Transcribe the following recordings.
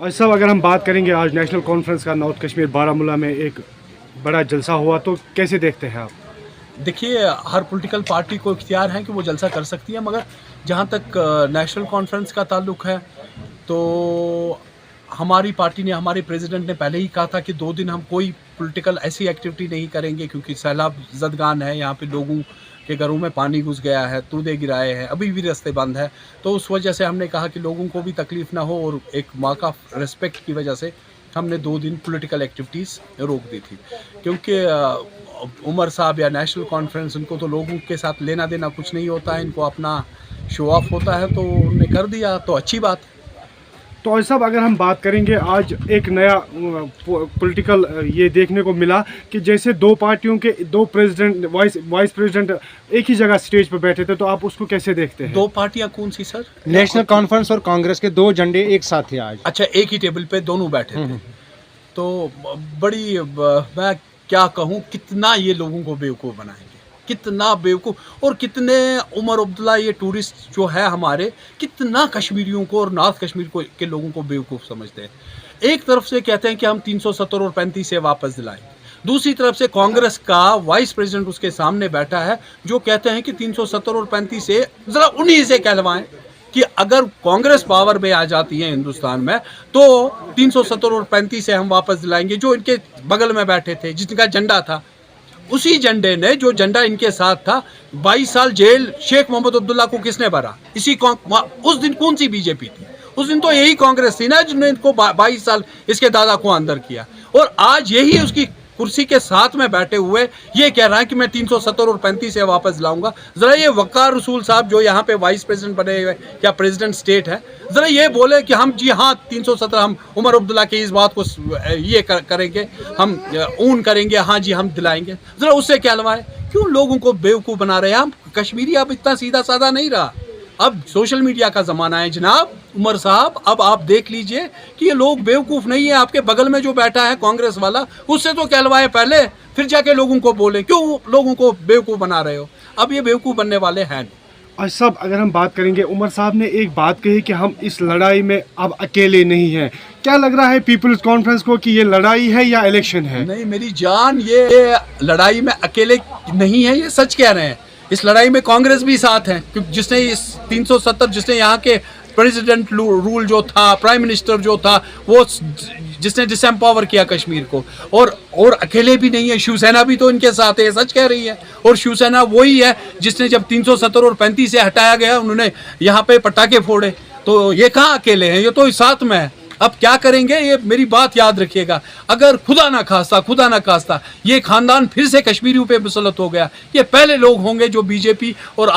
आज साहब अगर हम बात करेंगे, आज नेशनल कॉन्फ्रेंस का नॉर्थ कश्मीर बारामूला में एक बड़ा जलसा हुआ, तो कैसे देखते हैं आप? देखिए, हर पॉलिटिकल पार्टी को इख्तियार है कि वो जलसा कर सकती है, मगर जहाँ तक नेशनल कॉन्फ्रेंस का ताल्लुक है तो हमारी पार्टी ने, हमारे प्रेसिडेंट ने पहले ही कहा था कि 2 दिन हम कोई पॉलिटिकल ऐसी एक्टिविटी नहीं करेंगे क्योंकि सैलाब ज़दगान है, यहाँ पे लोगों के घरों में पानी घुस गया है, तूदे गिराए हैं, अभी भी रास्ते बंद है। तो उस वजह से हमने कहा कि लोगों को भी तकलीफ़ ना हो और एक माँ का रिस्पेक्ट की वजह से हमने 2 दिन पॉलिटिकल एक्टिविटीज़ रोक दी थी, क्योंकि उमर साहब या नेशनल कॉन्फ्रेंस, उनको तो लोगों के साथ लेना देना कुछ नहीं होता है, इनको अपना शो ऑफ होता है, तो उन्होंने कर दिया तो अच्छी बात है। तो आज साहब अगर हम बात करेंगे, आज एक नया पॉलिटिकल ये देखने को मिला कि जैसे 2 पार्टियों के 2 प्रेसिडेंट, वाइस प्रेसिडेंट एक ही जगह स्टेज पर बैठे थे, तो आप उसको कैसे देखते हैं? 2 पार्टियां कौन सी सर? नेशनल कॉन्फ्रेंस और कांग्रेस के 2 झंडे एक साथ थे आज। अच्छा, एक ही टेबल पे दोनों बैठे थे। तो बड़ी मैं क्या कहूँ, कितना ये लोगों को बेवकूफ़ बनाएंगे, कितना बेवकूफ़, और कितने उमर अब्दुल्ला ये टूरिस्ट जो है हमारे, कितना कश्मीरियों को और नॉर्थ कश्मीर को के लोगों को बेवकूफ़ समझते हैं। एक तरफ से कहते हैं कि हम 370 और 35 से वापस दिलाएंगे, दूसरी तरफ से कांग्रेस का वाइस प्रेसिडेंट उसके सामने बैठा है जो कहते हैं कि 370 और 35 से ज़रा उन्हीं से कहलवाएं कि अगर कांग्रेस पावर में आ जाती है हिंदुस्तान में तो 370 और 35 से हम वापस दिलाएंगे। जो इनके बगल में बैठे थे, जिनका झंडा था, उसी झंडे ने, जो झंडा इनके साथ था, 22 साल जेल शेख मोहम्मद अब्दुल्ला को किसने भरा? उस दिन कौन सी बीजेपी थी? उस दिन तो यही कांग्रेस थी ना जिन्होंने इनको 22 साल इसके दादा को अंदर किया, और आज यही उसकी कुर्सी के साथ में बैठे हुए ये कह रहा है कि मैं 370 और 35 से वापस लाऊंगा। ज़रा ये वक़ार रसूल साहब जो यहाँ पे वाइस प्रेसिडेंट बने हुए या प्रेसिडेंट स्टेट है, ज़रा ये बोले कि हम जी हाँ 317 हम उमर अब्दुल्ला की इस बात को ये करेंगे, हम ऊन करेंगे, हाँ जी हम दिलाएंगे। ज़रा उससे क्या लवाए, क्यों लोगों को बेवकूफ़ बना रहे हैं? हम कश्मीरी अब इतना सीधा साधा नहीं रहा, अब सोशल मीडिया का ज़माना है जनाब। उमर साहब, अब आप देख लीजिए कि ये लोग बेवकूफ़ नहीं है। आपके बगल में जो बैठा है कांग्रेस वाला, उससे तो कहलवाए पहले, फिर जाके लोगों को बोले। क्यों लोगों को बेवकूफ़ बना रहे हो? अब ये बेवकूफ़ बनने वाले हैं। आज साहब अगर हम बात करेंगे, उमर साहब ने एक बात कही कि हम इस लड़ाई में अब अकेले नहीं हैं। क्या लग रहा है पीपल्स कॉन्फ्रेंस को कि ये लड़ाई है या इलेक्शन है? नहीं मेरी जान, ये लड़ाई में अकेले नहीं है, ये सच कह रहे हैं। इस लड़ाई में कांग्रेस भी साथ है, क्योंकि जिसने इस 370, जिसने यहाँ के प्रेसिडेंट रूल जो था, प्राइम मिनिस्टर जो था, वो जिसने डिसएम्पावर किया कश्मीर को, और अकेले भी नहीं है, शिवसेना भी तो इनके साथ है, सच कह रही है। और शिवसेना वही है जिसने जब 370 और 35 से हटाया गया, उन्होंने यहाँ पे पटाखे फोड़े। तो ये कहाँ अकेले हैं, ये तो साथ में है। अब क्या करेंगे, ये मेरी बात याद रखिएगा, अगर खुदा ना खास्ता ये खानदान फिर से कश्मीरियों पे मुसलत हो गया, ये पहले लोग होंगे जो बीजेपी और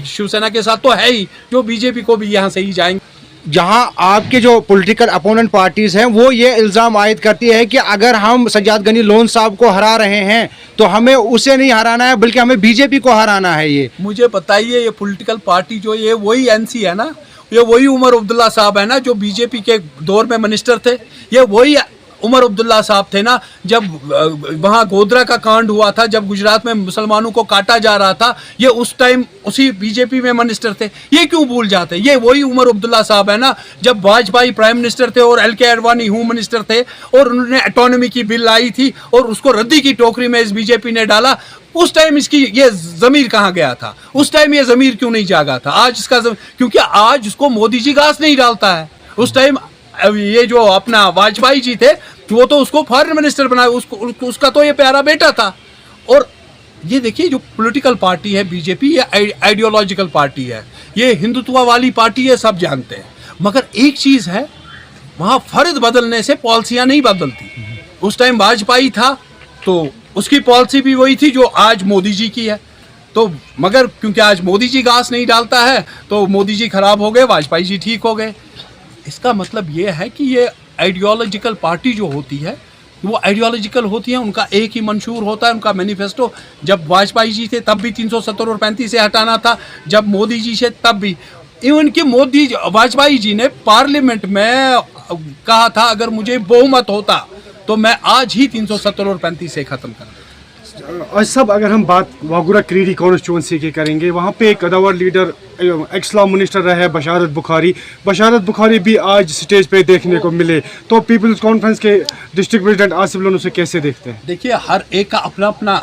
शिवसेना के साथ तो है ही, जो बीजेपी को भी यहाँ से ही जाएंगे। जहां आपके जो पॉलिटिकल अपोनेंट पार्टीज हैं वो ये इल्ज़ाम आयद करती है कि अगर हम सज्जाद गनी लोन साहब को हरा रहे हैं तो हमें उसे नहीं हराना है, बल्कि हमें बीजेपी को हराना है। ये मुझे बताइए, ये पॉलिटिकल पार्टी जो ये वही एनसी है ना, ये वही उमर अब्दुल्ला साहब है ना जो बीजेपी के दौर में मिनिस्टर थे, ये वही उमर अब्दुल्ला साहब थे ना जब वहाँ गोधरा का कांड हुआ था, जब गुजरात में मुसलमानों को काटा जा रहा था, ये उस टाइम उसी बीजेपी में मिनिस्टर थे। ये क्यों भूल जाते? ये वही उमर अब्दुल्ला साहब है ना जब वाजपेयी प्राइम मिनिस्टर थे और LK अडवाणी होम मिनिस्टर थे, और उन्होंने ऑटोनॉमी की बिल आई थी और उसको रद्दी की टोकरी में इस बीजेपी ने डाला। उस टाइम इसकी ये ज़मीर कहाँ गया था? उस टाइम ये ज़मीर क्यों नहीं जागा था? आज इसका क्योंकि आज उसको मोदी जी घास नहीं डालता है। उस टाइम ये जो अपना वाजपेयी जी थे, वो तो उसको फॉरेन मिनिस्टर बनाया, उसका तो ये प्यारा बेटा था। और ये देखिए, जो पॉलिटिकल पार्टी है बीजेपी, ये आइडियोलॉजिकल पार्टी है, ये हिंदुत्व वाली पार्टी है, सब जानते हैं। मगर एक चीज़ है, वहाँ फर्द बदलने से पॉलिसियाँ नहीं बदलती। उस टाइम वाजपेयी था तो उसकी पॉलिसी भी वही थी जो आज मोदी जी की है। तो मगर क्योंकि आज मोदी जी घास नहीं डालता है तो मोदी जी खराब हो गए, वाजपेयी जी ठीक हो गए। इसका मतलब ये है कि ये आइडियोलॉजिकल पार्टी जो होती है वो आइडियोलॉजिकल होती है, उनका एक ही मंशूर होता है, उनका मैनिफेस्टो। जब वाजपेयी जी थे तब भी 370 और 35 से हटाना था, जब मोदी जी से तब भी। इवन कि वाजपेयी जी ने पार्लियामेंट में कहा था अगर मुझे बहुमत होता तो मैं आज ही 370 और 35 से ख़त्म कर दूँ। आज सब अगर हम बात वागुरा क्रीरी कॉन्स्टिट्यूंसी की करेंगे, वहाँ पे एक कदावर लीडर एक्स-लॉ मिनिस्टर रहे हैं बशारत बुखारी भी आज स्टेज पे देखने को मिले। तो पीपल्स कॉन्फ्रेंस के डिस्ट्रिक्ट प्रेसिडेंट आसिफ लोन उसे कैसे देखते हैं? देखिए, हर एक का अपना अपना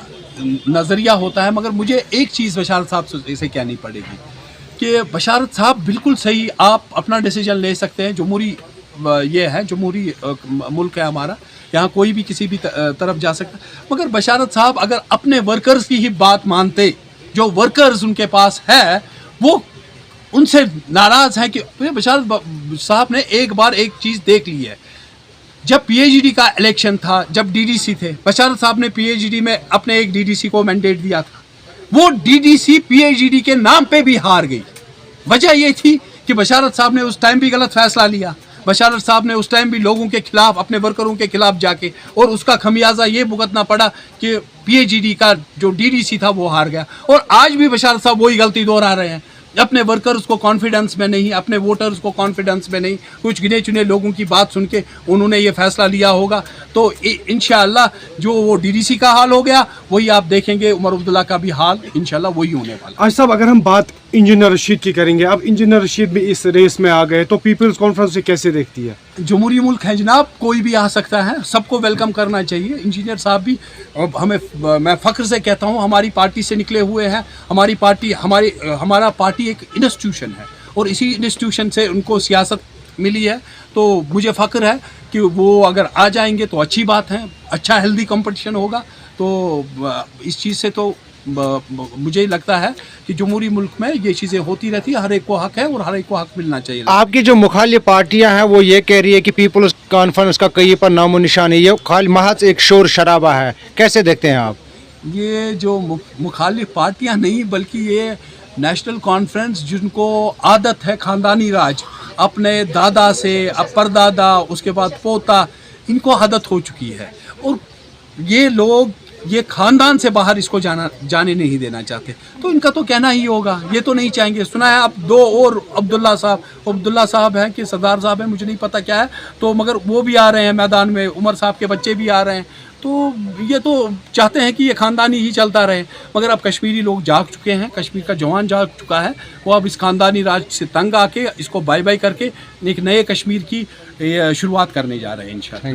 नज़रिया होता है, मगर मुझे एक चीज़ बशारत साहब से कहनी पड़ेगी कि बशारत साहब बिल्कुल सही, आप अपना डिसीजन ले सकते हैं। जमहूरी ये है, जमहूरी मुल्क है हमारा, यहाँ कोई भी किसी भी तरफ जा सकता है। मगर बशारत साहब अगर अपने वर्कर्स की ही बात मानते, जो वर्कर्स उनके पास है वो उनसे नाराज़ हैं कि बशारत साहब ने एक बार एक चीज़ देख ली है। जब पीएचडी का इलेक्शन था, जब डीडीसी थे, बशारत साहब ने पीएचडी में अपने एक डीडीसी को मैंडेट दिया था। वो डीडीसी पीएचडी के नाम पे भी हार गई। वजह ये थी कि बशारत साहब ने उस टाइम भी गलत फैसला लिया। बशारत साहब ने उस टाइम भी लोगों के खिलाफ, अपने वर्करों के खिलाफ जाके, और उसका खमियाजा ये भुगतना पड़ा कि पीएचडी का जो डीडीसी था वो हार गया। और आज भी बशारत साहब वही गलती दोहरा रहे हैं। अपने वर्कर्स को कॉन्फिडेंस में नहीं, अपने वोटर्स को कॉन्फिडेंस में नहीं, कुछ गिने चुने लोगों की बात सुन के उन्होंने ये फैसला लिया होगा। तो इंशाअल्लाह जो वो डीडीसी का हाल हो गया, वही आप देखेंगे उमर अब्दुल्ला का भी हाल इंशाअल्लाह वही होने वाला। आज साहब अगर हम बात इंजीनियर रशीद की करेंगे, अब इंजीनियर रशीद भी इस रेस में आ गए, तो पीपल्स कॉन्फ्रेंस से कैसे देखती है? जमहूरी मुल्क है जनाब, कोई भी आ सकता है, सबको वेलकम करना चाहिए। इंजीनियर साहब भी हमें, मैं फ़ख्र से कहता हूँ, हमारी पार्टी से निकले हुए हैं। हमारी पार्टी, हमारा पार्टी एक इंस्टीट्यूशन है और इसी इंस्टीट्यूशन से उनको सियासत मिली है। तो मुझे फ़ख्र है कि वो अगर आ जाएंगे तो अच्छी बात है, अच्छा हेल्दी कंपटीशन होगा। तो इस चीज़ से तो मुझे लगता है कि जमहूरी मुल्क में ये चीज़ें होती रहती है, हर एक को हक है और हर एक को हक मिलना चाहिए। आपकी जो मुखालिफ पार्टियां हैं वो ये कह रही है कि पीपल्स कॉन्फ्रेंस का कहीं पर नामो निशान है, ये खाली महज एक शोर शराबा है। कैसे देखते हैं आप? ये जो मुखालिफ पार्टियां नहीं, बल्कि ये नेशनल कॉन्फ्रेंस, जिनको आदत है ख़ानदानी राज, अपने दादा से, अब परदादा, उसके बाद पोता, इनको आदत हो चुकी है। और ये लोग ये ख़ानदान से बाहर इसको जाने नहीं देना चाहते। तो इनका तो कहना ही होगा, ये तो नहीं चाहेंगे। सुना है अब दो और अब्दुल्ला साहब हैं कि सरदार साहब हैं, मुझे नहीं पता क्या है, तो मगर वो भी आ रहे हैं मैदान में, उमर साहब के बच्चे भी आ रहे हैं। तो ये तो चाहते हैं कि ये ख़ानदानी ही चलता रहे। मगर अब कश्मीरी लोग जाग चुके हैं, कश्मीर का जवान जाग चुका है। वो अब इस ख़ानदानी राज से तंग आके इसको बाय बाय करके एक नए कश्मीर की शुरुआत करने जा रहे हैं इंशाअल्लाह।